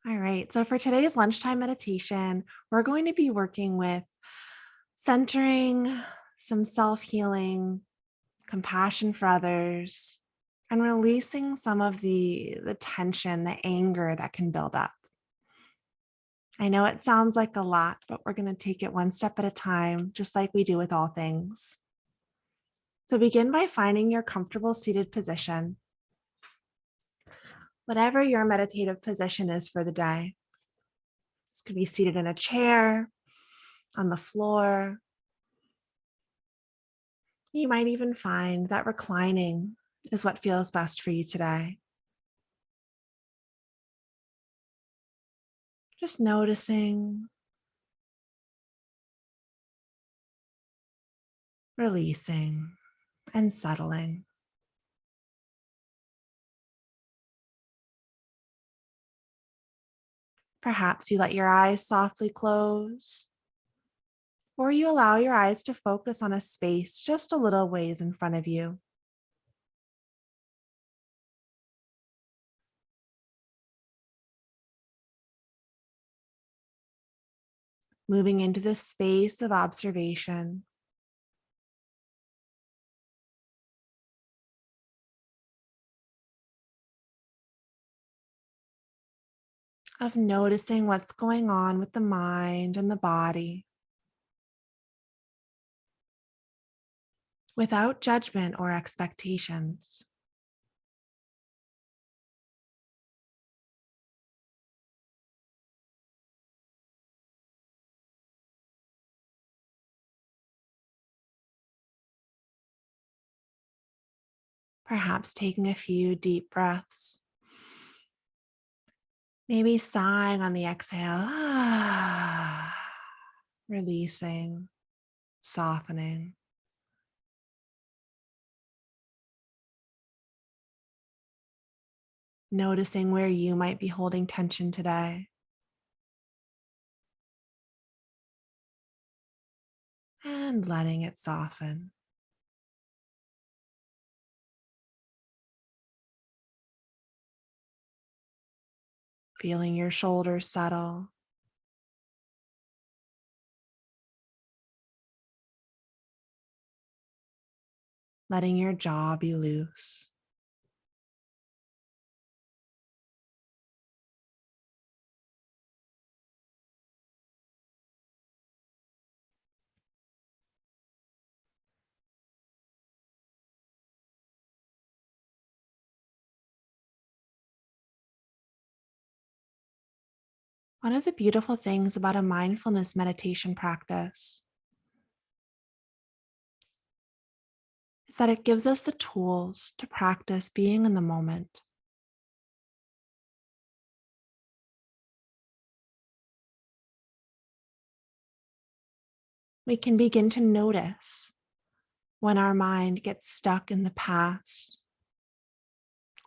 All right. So for today's lunchtime meditation, we're going to be working with centering, some self healing, compassion for others, and releasing some of the tension, the anger that can build up. I know it sounds like a lot, but we're going to take it one step at a time, just like we do with all things. So begin by finding your comfortable seated position, whatever your meditative position is for the day. This could be seated in a chair, on the floor. You might even find that reclining is what feels best for you today. Just noticing, releasing, and settling. Perhaps you let your eyes softly close, or you allow your eyes to focus on a space just a little ways in front of you. Moving into this space of observation, of noticing what's going on with the mind and the body without judgment or expectations. Perhaps taking a few deep breaths, maybe sighing on the exhale, releasing, softening. Noticing where you might be holding tension today and letting it soften. Feeling your shoulders settle, letting your jaw be loose. One of the beautiful things about a mindfulness meditation practice is that it gives us the tools to practice being in the moment. We can begin to notice when our mind gets stuck in the past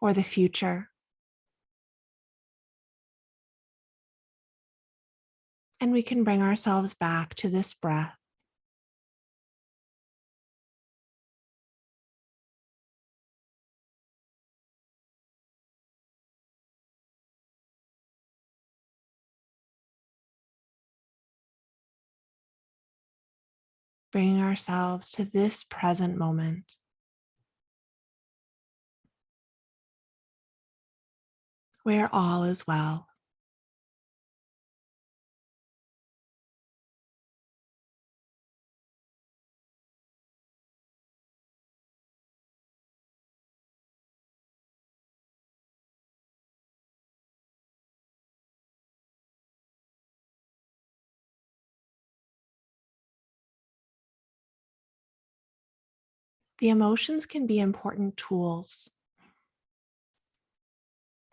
or the future, and we can bring ourselves back to this breath. Bringing ourselves to this present moment where all is well. The emotions can be important tools,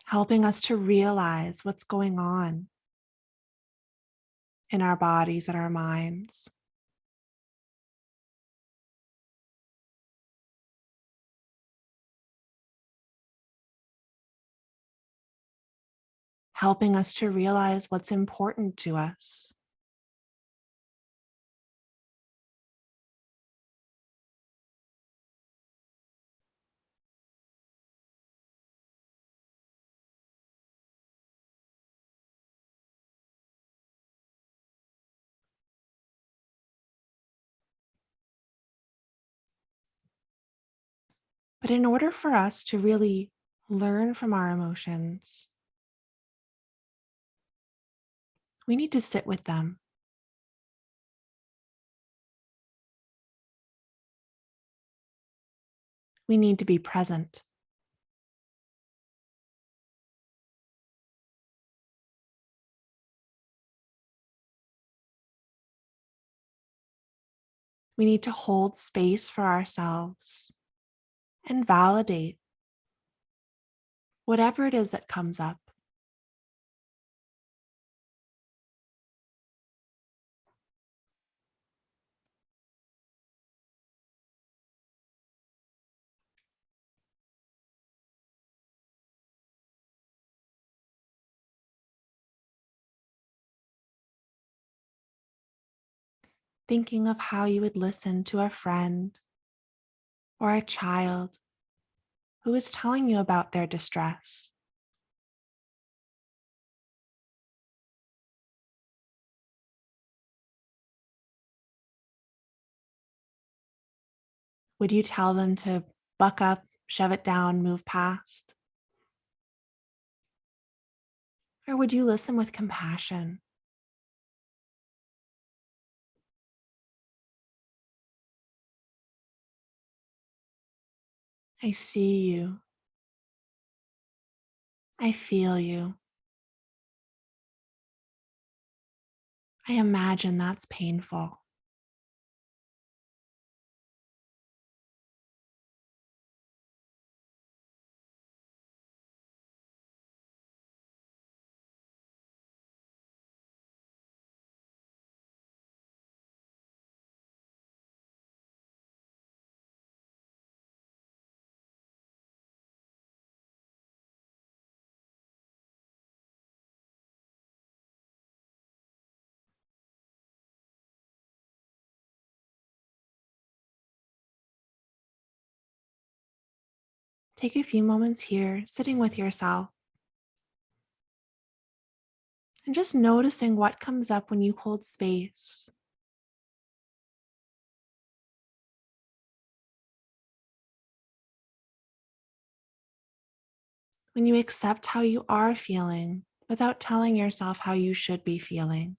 helping us to realize what's going on in our bodies and our minds. Helping us to realize what's important to us. But in order for us to really learn from our emotions, we need to sit with them. We need to be present. We need to hold space for ourselves and validate whatever it is that comes up. Thinking of how you would listen to a friend or a child who is telling you about their distress. Would you tell them to buck up, shove it down, move past? Or would you listen with compassion? I see you. I feel you. I imagine that's painful. Take a few moments here, sitting with yourself, and just noticing what comes up when you hold space. When you accept how you are feeling without telling yourself how you should be feeling.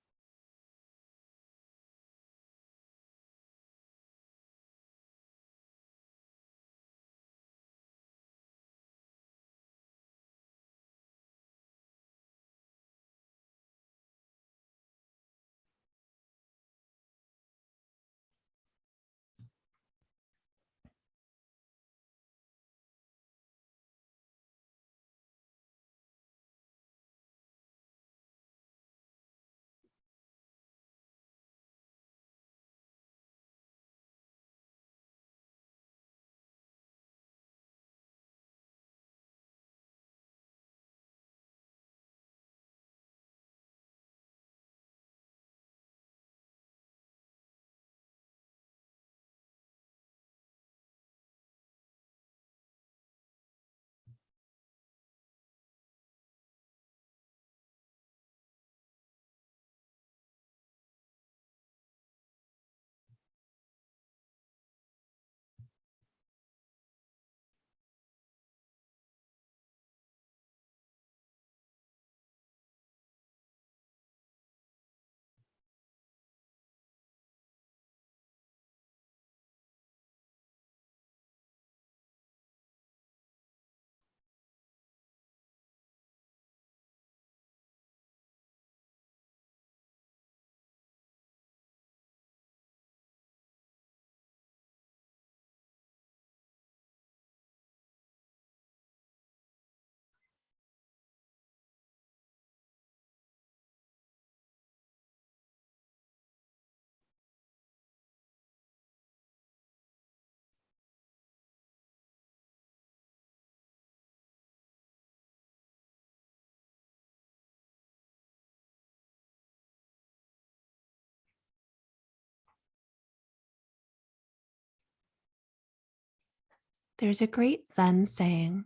There's a great Zen saying,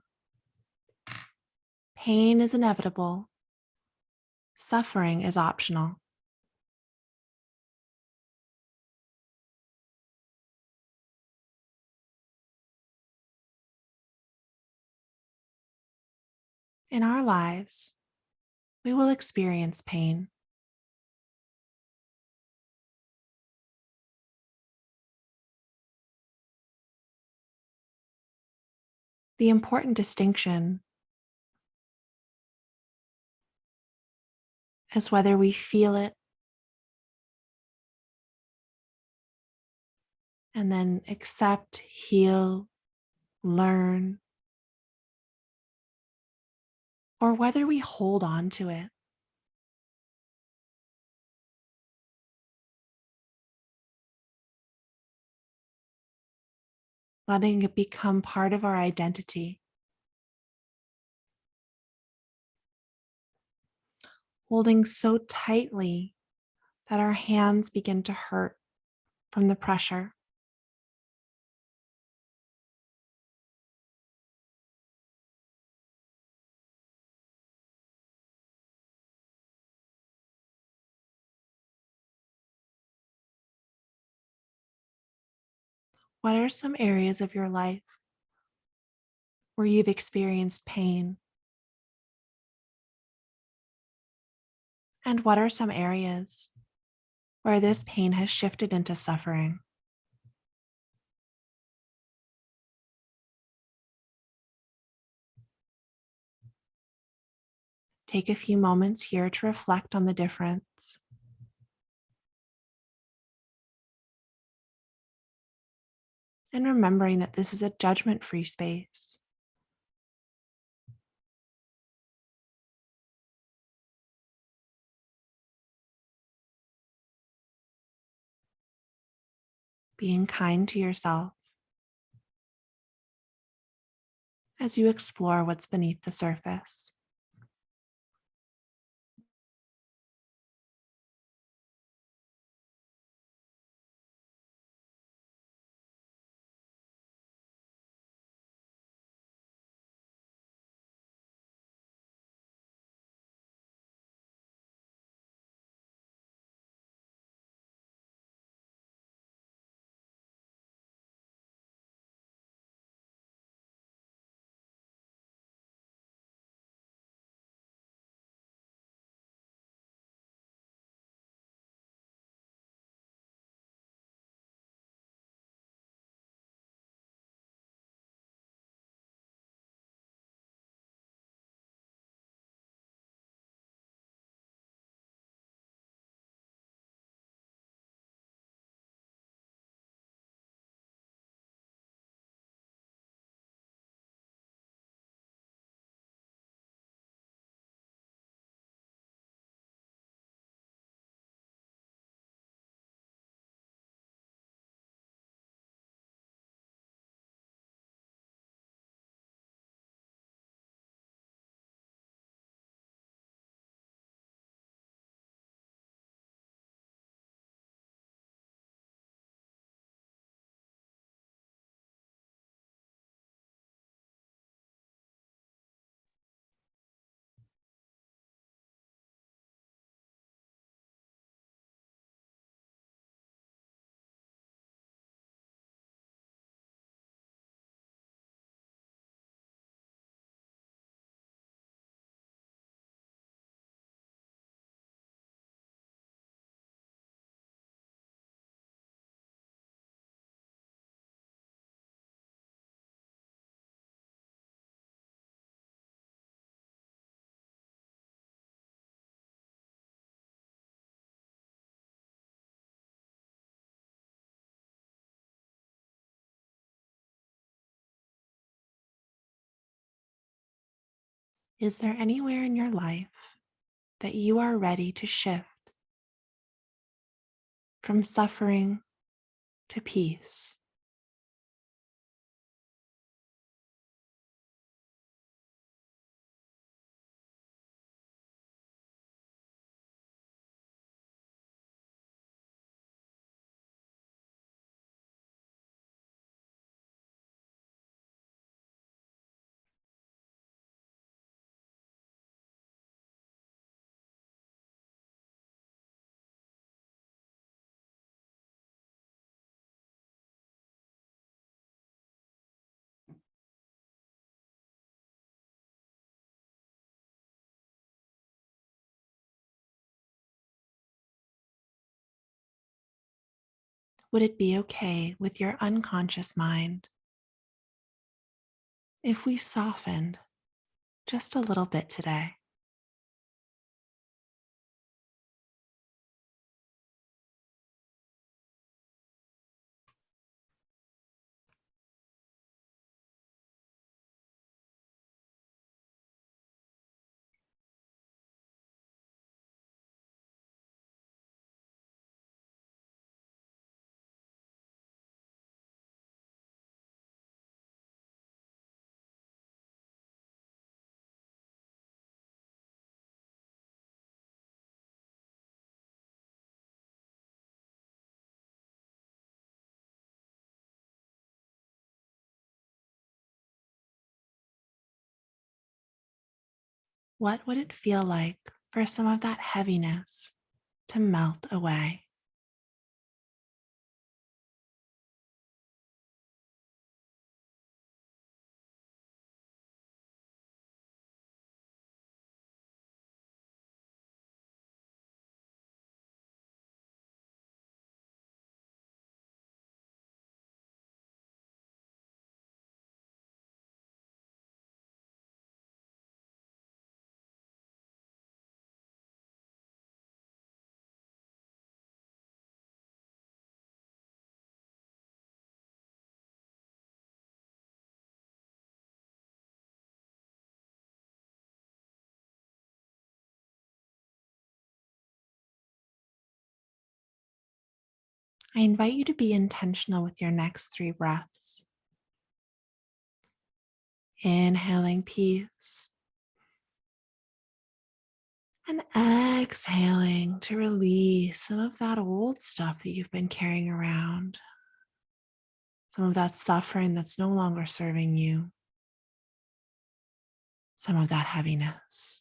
pain is inevitable, suffering is optional. In our lives, we will experience pain. The important distinction is whether we feel it and then accept, heal, learn, or whether we hold on to it, letting it become part of our identity, holding so tightly that our hands begin to hurt from the pressure. What are some areas of your life where you've experienced pain? And what are some areas where this pain has shifted into suffering? Take a few moments here to reflect on the difference. And remembering that this is a judgment free space. Being kind to yourself as you explore what's beneath the surface. Is there anywhere in your life that you are ready to shift from suffering to peace? Would it be okay with your unconscious mind if we softened just a little bit today? What would it feel like for some of that heaviness to melt away? I invite you to be intentional with your next 3 breaths. Inhaling peace and exhaling to release some of that old stuff that you've been carrying around, some of that suffering that's no longer serving you, some of that heaviness.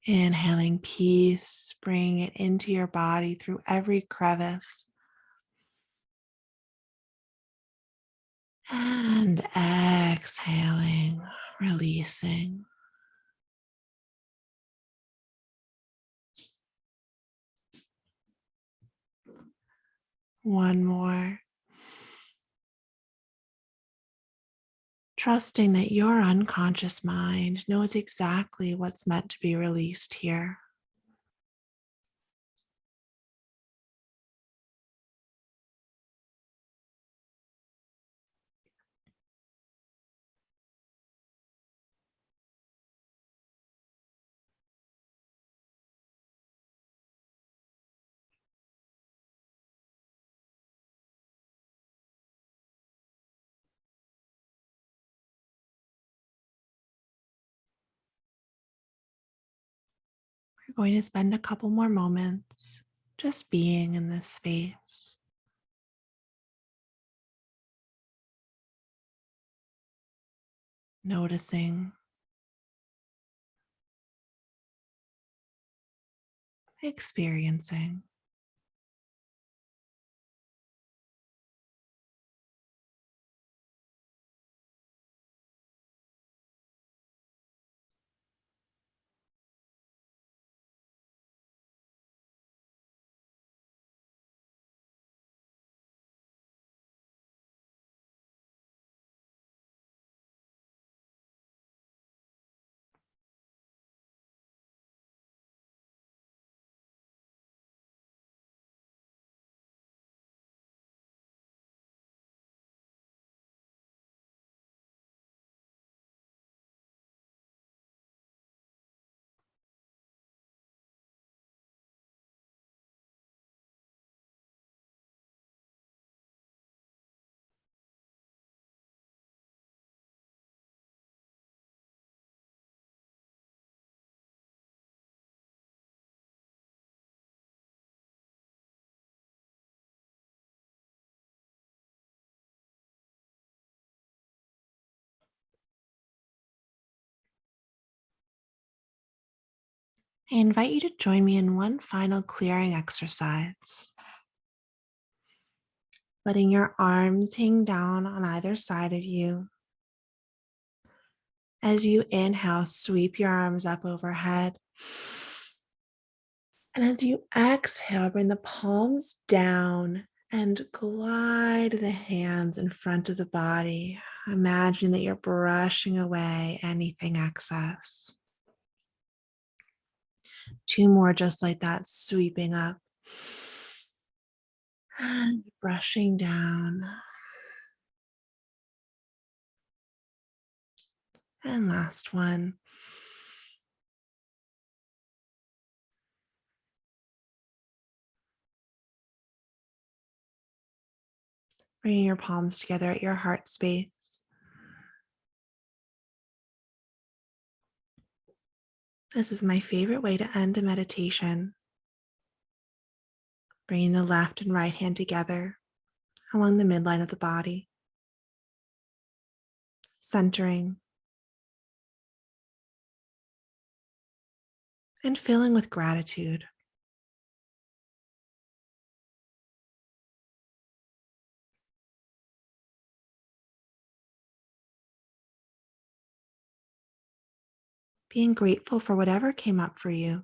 Inhaling peace, bringing it into your body through every crevice. And exhaling, releasing. One more. Trusting that your unconscious mind knows exactly what's meant to be released here. We're going to spend a couple more moments just being in this space, noticing, experiencing. I invite you to join me in one final clearing exercise. Letting your arms hang down on either side of you. As you inhale, sweep your arms up overhead. And as you exhale, bring the palms down and glide the hands in front of the body. Imagine that you're brushing away anything excess. Two more just like that, sweeping up and brushing down. And last one. Bringing your palms together at your heart space. This is my favorite way to end a meditation. Bringing the left and right hand together along the midline of the body, centering and filling with gratitude. Being grateful for whatever came up for you.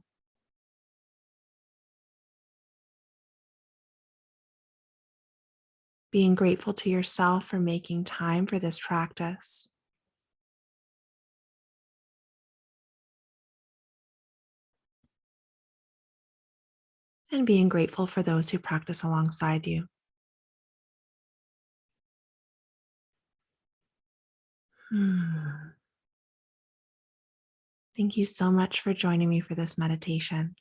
Being grateful to yourself for making time for this practice. And being grateful for those who practice alongside you. Hmm. Thank you so much for joining me for this meditation.